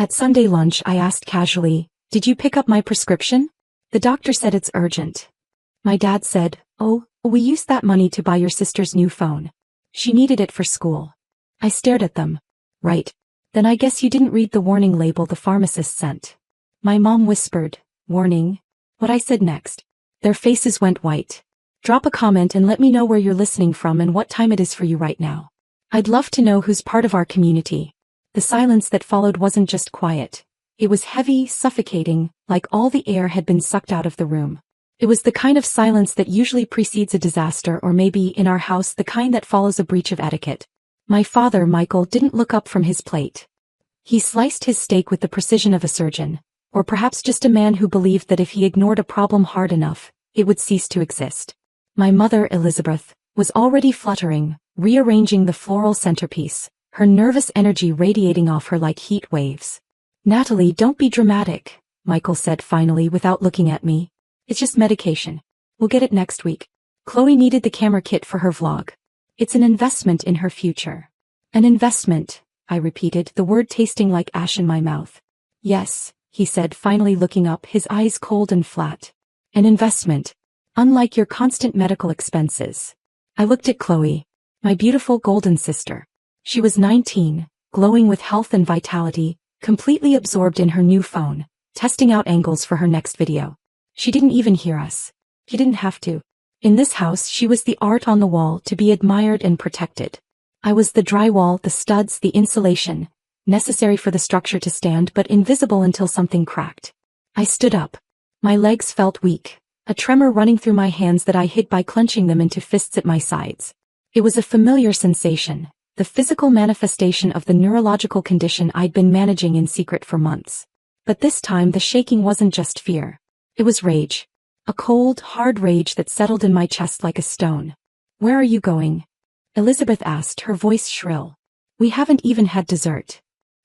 At Sunday lunch I asked casually, "Did you pick up my prescription?" "The doctor said it's urgent." My dad said, "Oh, we used that money to buy your sister's new phone. She needed it for school." I stared at them. "Right. Then I guess you didn't read the warning label the pharmacist sent." My mom whispered, "Warning?" What I said next. Their faces went white. Drop a comment and let me know where you're listening from and what time it is for you right now. I'd love to know who's part of our community. The silence that followed wasn't just quiet. It was heavy, suffocating, like all the air had been sucked out of the room. It was the kind of silence that usually precedes a disaster, or maybe, in our house, the kind that follows a breach of etiquette. My father, Michael, didn't look up from his plate. He sliced his steak with the precision of a surgeon, or perhaps just a man who believed that if he ignored a problem hard enough, it would cease to exist. My mother, Elizabeth, was already fluttering, rearranging the floral centerpiece, her nervous energy radiating off her like heat waves. "Natalie, don't be dramatic," Michael said finally without looking at me. "It's just medication. We'll get it next week." Chloe needed the camera kit for her vlog. "It's an investment in her future." "An investment," I repeated, the word tasting like ash in my mouth. "Yes," he said, finally looking up, his eyes cold and flat. "An investment. Unlike your constant medical expenses." I looked at Chloe, my beautiful golden sister. She was 19, glowing with health and vitality, completely absorbed in her new phone, testing out angles for her next video. She didn't even hear us. She didn't have to. In this house she was the art on the wall, to be admired and protected. I was the drywall, the studs, the insulation, necessary for the structure to stand but invisible until something cracked. I stood up. My legs felt weak, a tremor running through my hands that I hid by clenching them into fists at my sides. It was a familiar sensation, the physical manifestation of the neurological condition I'd been managing in secret for months. But this time the shaking wasn't just fear. It was rage. A cold, hard rage that settled in my chest like a stone. "Where are you going?" Elizabeth asked, her voice shrill. "We haven't even had dessert."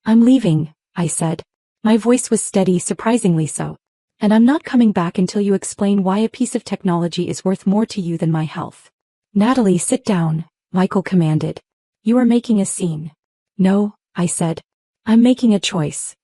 "I'm leaving," I said. My voice was steady, surprisingly so. "And I'm not coming back until you explain why a piece of technology is worth more to you than my health." "Natalie, sit down," Michael commanded. "You are making a scene." "No," I said. "I'm making a choice."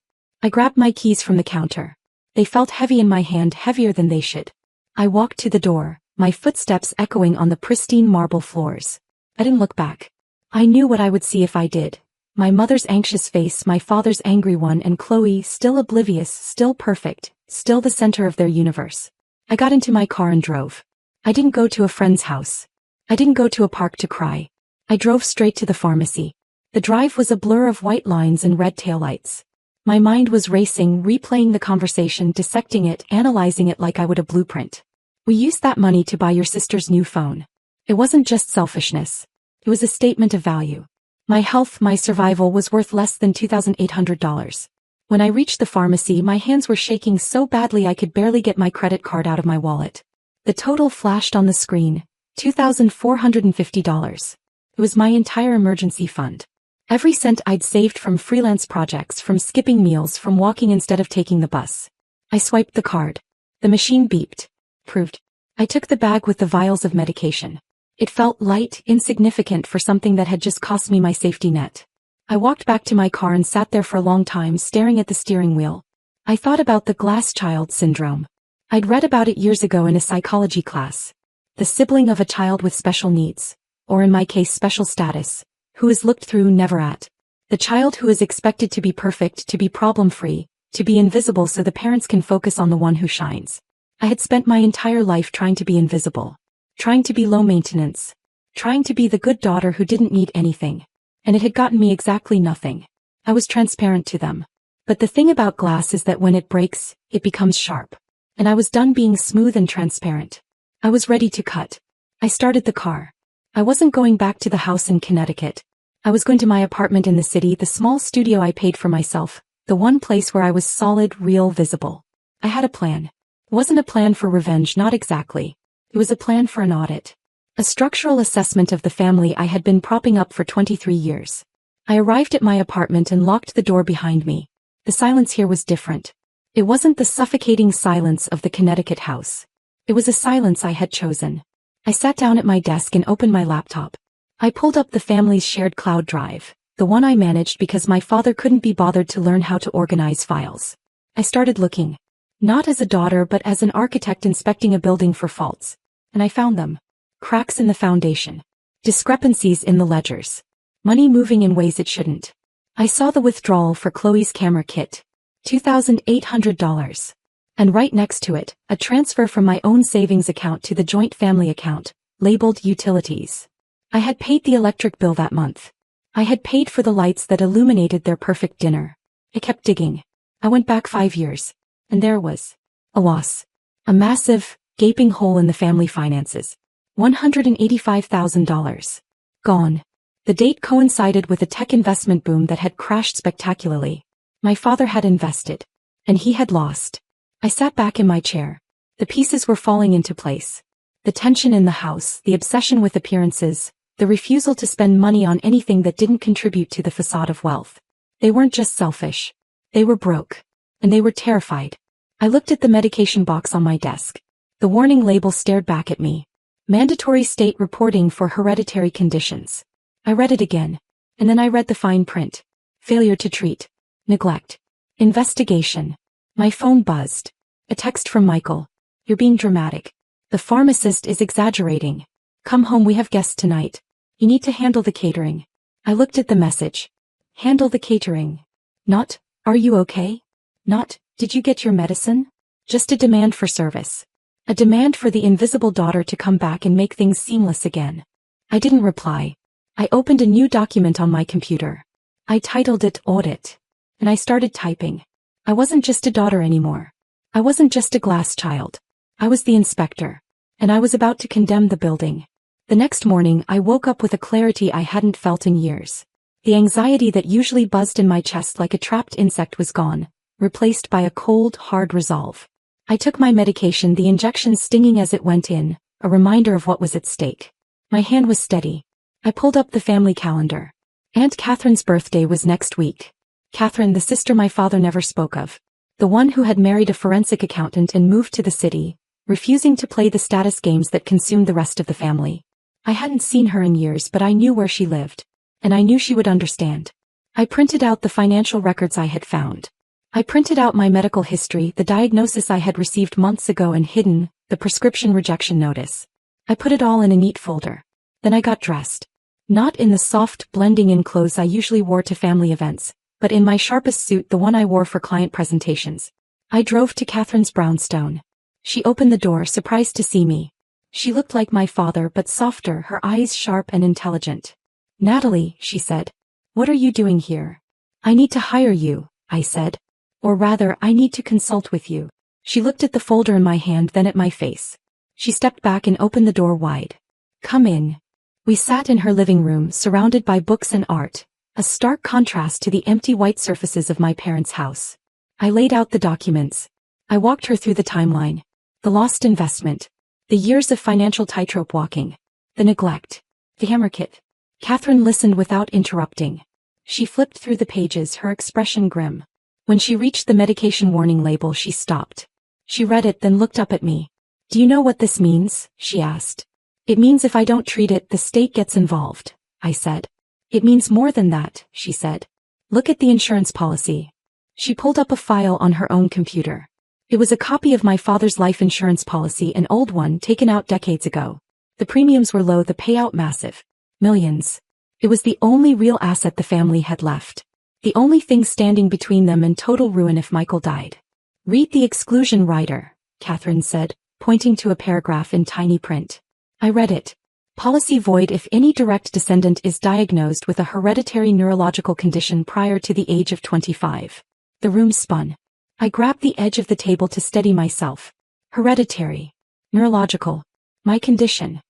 I grabbed my keys from the counter. They felt heavy in my hand, heavier than they should. I walked to the door, my footsteps echoing on the pristine marble floors. I didn't look back. I knew what I would see if I did. My mother's anxious face, my father's angry one, and Chloe, still oblivious, still perfect, still the center of their universe. I got into my car and drove. I didn't go to a friend's house. I didn't go to a park to cry. I drove straight to the pharmacy. The drive was a blur of white lines and red taillights. My mind was racing, replaying the conversation, dissecting it, analyzing it like I would a blueprint. "We used that money to buy your sister's new phone." It wasn't just selfishness. It was a statement of value. My health, my survival was worth less than $2,800. When I reached the pharmacy, my hands were shaking so badly I could barely get my credit card out of my wallet. The total flashed on the screen, $2,450. It was my entire emergency fund. Every cent I'd saved from freelance projects, from skipping meals, from walking instead of taking the bus. I swiped the card. The machine beeped. Proved. I took the bag with the vials of medication. It felt light, insignificant for something that had just cost me my safety net. I walked back to my car and sat there for a long time, staring at the steering wheel. I thought about the glass child syndrome. I'd read about it years ago in a psychology class. The sibling of a child with special needs, or in my case special status, who is looked through, never at. The child who is expected to be perfect, to be problem-free, to be invisible so the parents can focus on the one who shines. I had spent my entire life trying to be invisible, trying to be low maintenance, trying to be the good daughter who didn't need anything. And it had gotten me exactly nothing. I was transparent to them. But the thing about glass is that when it breaks, it becomes sharp. And I was done being smooth and transparent. I was ready to cut. I started the car. I wasn't going back to the house in Connecticut. I was going to my apartment in the city, the small studio I paid for myself, the one place where I was solid, real, visible. I had a plan. It wasn't a plan for revenge, not exactly. It was a plan for an audit. A structural assessment of the family I had been propping up for 23 years. I arrived at my apartment and locked the door behind me. The silence here was different. It wasn't the suffocating silence of the Connecticut house. It was a silence I had chosen. I sat down at my desk and opened my laptop. I pulled up the family's shared cloud drive, The one I managed because my father couldn't be bothered to learn how to organize files. I started looking. Not as a daughter but as an architect inspecting a building for faults. And I found them. Cracks in the foundation. Discrepancies in the ledgers. Money moving in ways it shouldn't. I saw the withdrawal for Chloe's camera kit. $2,800. And right next to it, a transfer from my own savings account to the joint family account, labeled utilities. I had paid the electric bill that month. I had paid for the lights that illuminated their perfect dinner. I kept digging. I went back 5 years. And there was a loss. A massive, gaping hole in the family finances. $185,000. Gone. The date coincided with a tech investment boom that had crashed spectacularly. My father had invested. And he had lost. I sat back in my chair. The pieces were falling into place. The tension in the house, the obsession with appearances, the refusal to spend money on anything that didn't contribute to the facade of wealth. They weren't just selfish. They were broke. And they were terrified. I looked at the medication box on my desk. The warning label stared back at me. Mandatory state reporting for hereditary conditions. I read it again. And then I read the fine print. Failure to treat. Neglect. Investigation. My phone buzzed. A text from Michael. You're being dramatic. The pharmacist is exaggerating. Come home, we have guests tonight. You need to handle the catering. I looked at the message. Handle the catering. Not, are you okay? Not, did you get your medicine? Just a demand for service. A demand for the invisible daughter to come back and make things seamless again. I didn't reply. I opened a new document on my computer. I titled it Audit. And I started typing. I wasn't just a daughter anymore. I wasn't just a glass child. I was the inspector. And I was about to condemn the building. The next morning I woke up with a clarity I hadn't felt in years. The anxiety that usually buzzed in my chest like a trapped insect was gone, replaced by a cold, hard resolve. I took my medication, the injection stinging as it went in, a reminder of what was at stake. My hand was steady. I pulled up the family calendar. Aunt Catherine's birthday was next week. Catherine, the sister my father never spoke of. The one who had married a forensic accountant and moved to the city, refusing to play the status games that consumed the rest of the family. I hadn't seen her in years, but I knew where she lived. And I knew she would understand. I printed out the financial records I had found. I printed out my medical history, the diagnosis I had received months ago and hidden, the prescription rejection notice. I put it all in a neat folder. Then I got dressed. Not in the soft, blending-in clothes I usually wore to family events, but in my sharpest suit, the one I wore for client presentations. I drove to Catherine's brownstone. She opened the door, surprised to see me. She looked like my father but softer, her eyes sharp and intelligent. Natalie, she said. What are you doing here? I need to hire you, I said. Or rather, I need to consult with you. She looked at the folder in my hand, then at my face. She stepped back and opened the door wide. Come in. We sat in her living room, surrounded by books and art, a stark contrast to the empty white surfaces of my parents' house. I laid out the documents. I walked her through the timeline. The lost investment. The years of financial tightrope walking. The neglect. The hammer kit. Catherine listened without interrupting. She flipped through the pages, her expression grim. When she reached the medication warning label, she stopped. She read it, then looked up at me. Do you know what this means? She asked. It means if I don't treat it, the state gets involved, I said. It means more than that, she said. Look at the insurance policy. She pulled up a file on her own computer. It was a copy of my father's life insurance policy, an old one taken out decades ago. The premiums were low, the payout massive. Millions. It was the only real asset the family had left. The only thing standing between them and total ruin if Michael died. Read the exclusion rider, Catherine said, pointing to a paragraph in tiny print. I read it. Policy void if any direct descendant is diagnosed with a hereditary neurological condition prior to the age of 25. The room spun. I grabbed the edge of the table to steady myself. Hereditary. Neurological. My condition.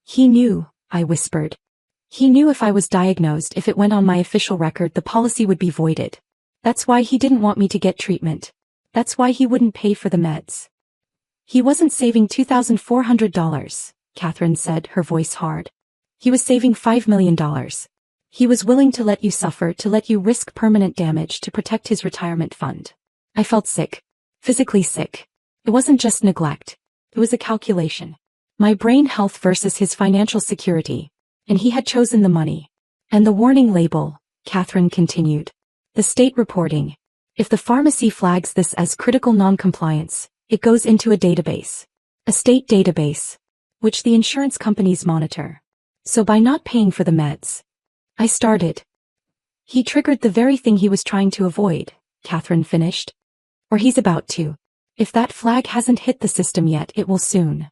He knew, I whispered. He knew if I was diagnosed, if it went on my official record, the policy would be voided. That's why he didn't want me to get treatment. That's why he wouldn't pay for the meds. He wasn't saving $2,400. Catherine said, her voice hard. He was saving $5 million. He was willing to let you suffer, to let you risk permanent damage to protect his retirement fund. I felt sick. Physically sick. It wasn't just neglect. It was a calculation. My brain health versus his financial security. And he had chosen the money. And the warning label, Catherine continued. The state reporting. If the pharmacy flags this as critical noncompliance, it goes into a database. A state database, which the insurance companies monitor. So by not paying for the meds, I started. He triggered the very thing he was trying to avoid, Catherine finished. Or he's about to. If that flag hasn't hit the system yet, it will soon.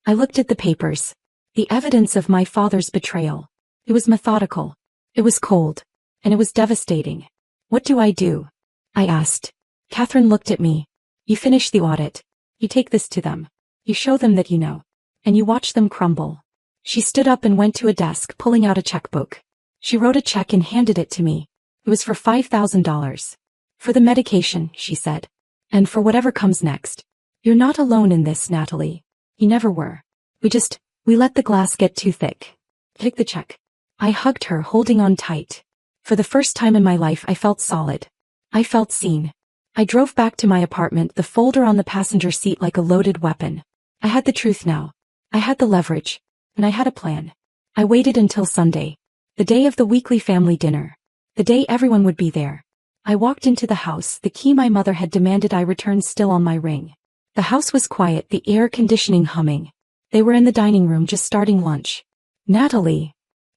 I looked at the papers. The evidence of my father's betrayal. It was methodical. It was cold. And it was devastating. What do I do? I asked. Catherine looked at me. You finish the audit. You take this to them. You show them that you know. And you watch them crumble. She stood up and went to a desk, pulling out a checkbook. She wrote a check and handed it to me. It was for $5,000. For the medication, she said. And for whatever comes next. You're not alone in this, Natalie. You never were. We let the glass get too thick. Take the check. I hugged her, holding on tight. For the first time in my life, I felt solid. I felt seen. I drove back to my apartment, the folder on the passenger seat like a loaded weapon. I had the truth now. I had the leverage. And I had a plan. I waited until Sunday. The day of the weekly family dinner. The day everyone would be there. I walked into the house, the key my mother had demanded I return still on my ring. The house was quiet, the air conditioning humming. They were in the dining room just starting lunch. Natalie!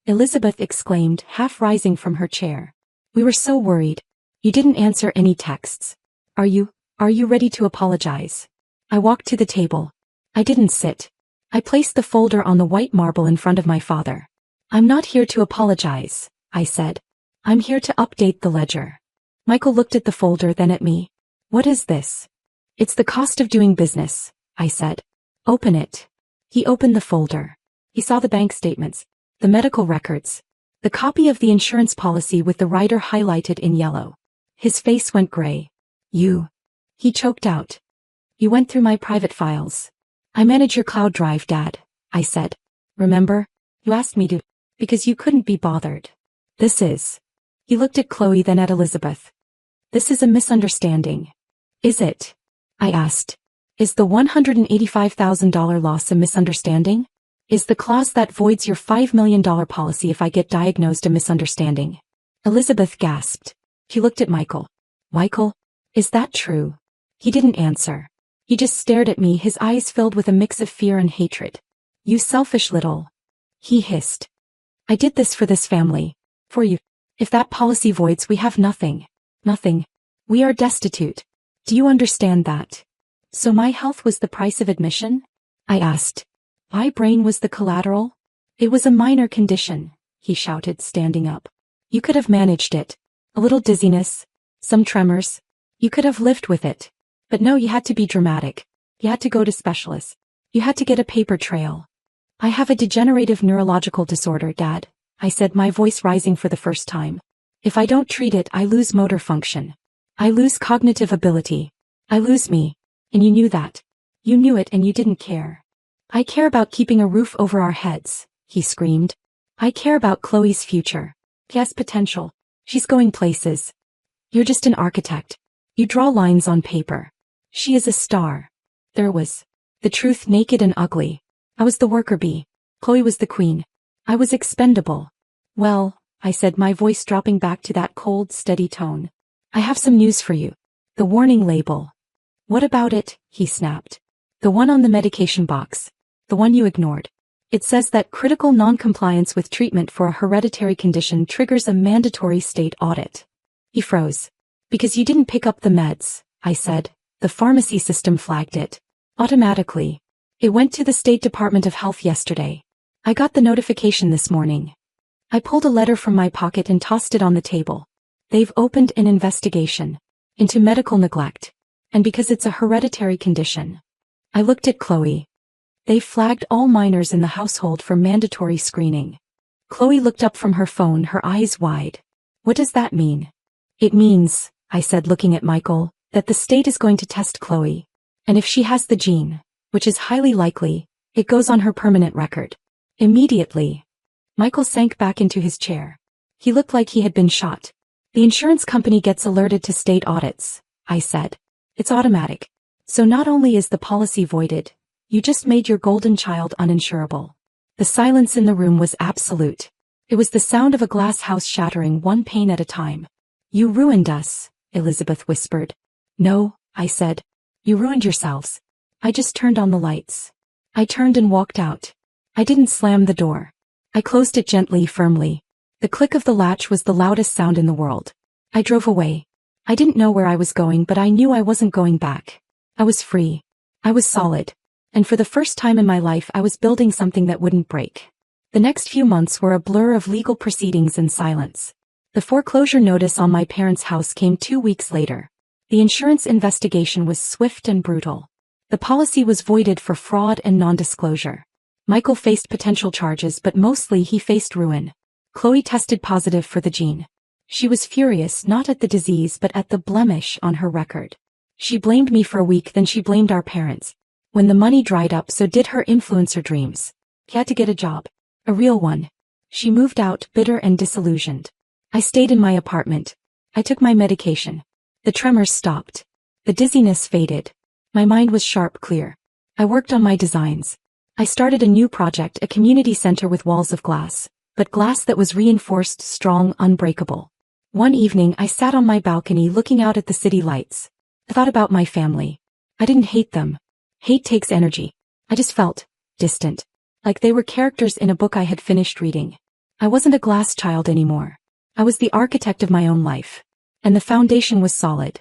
Elizabeth exclaimed, half rising from her chair. We were so worried. You didn't answer any texts. Are you ready to apologize? I walked to the table. I didn't sit. I placed the folder on the white marble in front of my father. I'm not here to apologize, I said. I'm here to update the ledger. Michael looked at the folder, then at me. What is this? It's the cost of doing business, I said. Open it. He opened the folder. He saw the bank statements, the medical records, the copy of the insurance policy with the writer highlighted in yellow. His face went gray. He choked out. You went through my private files. I manage your cloud drive, Dad, I said. Remember? You asked me to, because you couldn't be bothered. He looked at Chloe, then at Elizabeth. This is a misunderstanding. Is it? I asked. Is the $185,000 loss a misunderstanding? Is the clause that voids your $5 million policy if I get diagnosed a misunderstanding? Elizabeth gasped. She looked at Michael. Michael, is that true? He didn't answer. He just stared at me, his eyes filled with a mix of fear and hatred. You selfish little. He hissed. I did this for this family. For you. If that policy voids, we have nothing. Nothing. We are destitute. Do you understand that? So my health was the price of admission? I asked. My brain was the collateral? It was a minor condition, he shouted, standing up. You could have managed it. A little dizziness. Some tremors. You could have lived with it. But no, you had to be dramatic. You had to go to specialists. You had to get a paper trail. I have a degenerative neurological disorder, Dad, I said, my voice rising for the first time. If I don't treat it, I lose motor function. I lose cognitive ability. I lose me. And you knew that. You knew it and you didn't care. I care about keeping a roof over our heads, he screamed. I care about Chloe's future. She has potential. She's going places. You're just an architect. You draw lines on paper. She is a star. There was the truth, naked and ugly. I was the worker bee. Chloe was the queen. I was expendable. Well, I said, my voice dropping back to that cold, steady tone. I have some news for you. The warning label. What about it? He snapped. The one on the medication box. The one you ignored. It says that critical non-compliance with treatment for a hereditary condition triggers a mandatory state audit. He froze. Because you didn't pick up the meds, I said. The pharmacy system flagged it. Automatically. It went to the State Department of Health yesterday. I got the notification this morning. I pulled a letter from my pocket and tossed it on the table. They've opened an investigation into medical neglect. And because it's a hereditary condition. I looked at Chloe. They flagged all minors in the household for mandatory screening. Chloe looked up from her phone, her eyes wide. What does that mean? It means, I said, looking at Michael, that the state is going to test Chloe. And if she has the gene, which is highly likely, it goes on her permanent record. Immediately. Michael sank back into his chair. He looked like he had been shot. The insurance company gets alerted to state audits, I said. It's automatic. So not only is the policy voided, you just made your golden child uninsurable. The silence in the room was absolute. It was the sound of a glass house shattering one pane at a time. You ruined us, Elizabeth whispered. No, I said. You ruined yourselves. I just turned on the lights. I turned and walked out. I didn't slam the door. I closed it gently, firmly. The click of the latch was the loudest sound in the world. I drove away. I didn't know where I was going, but I knew I wasn't going back. I was free. I was solid. And for the first time in my life, I was building something that wouldn't break. The next few months were a blur of legal proceedings and silence. The foreclosure notice on my parents' house came 2 weeks later. The insurance investigation was swift and brutal. The policy was voided for fraud and non-disclosure. Michael faced potential charges, but mostly he faced ruin. Chloe tested positive for the gene. She was furious not at the disease but at the blemish on her record. She blamed me for a week, then she blamed our parents. When the money dried up, so did her influencer dreams. She had to get a job. A real one. She moved out, bitter and disillusioned. I stayed in my apartment. I took my medication. The tremors stopped. The dizziness faded. My mind was sharp, clear. I worked on my designs. I started a new project, a community center with walls of glass, but glass that was reinforced, strong, unbreakable. One evening I sat on my balcony looking out at the city lights. I thought about my family. I didn't hate them. Hate takes energy. I just felt distant. Like they were characters in a book I had finished reading. I wasn't a glass child anymore. I was the architect of my own life. And the foundation was solid.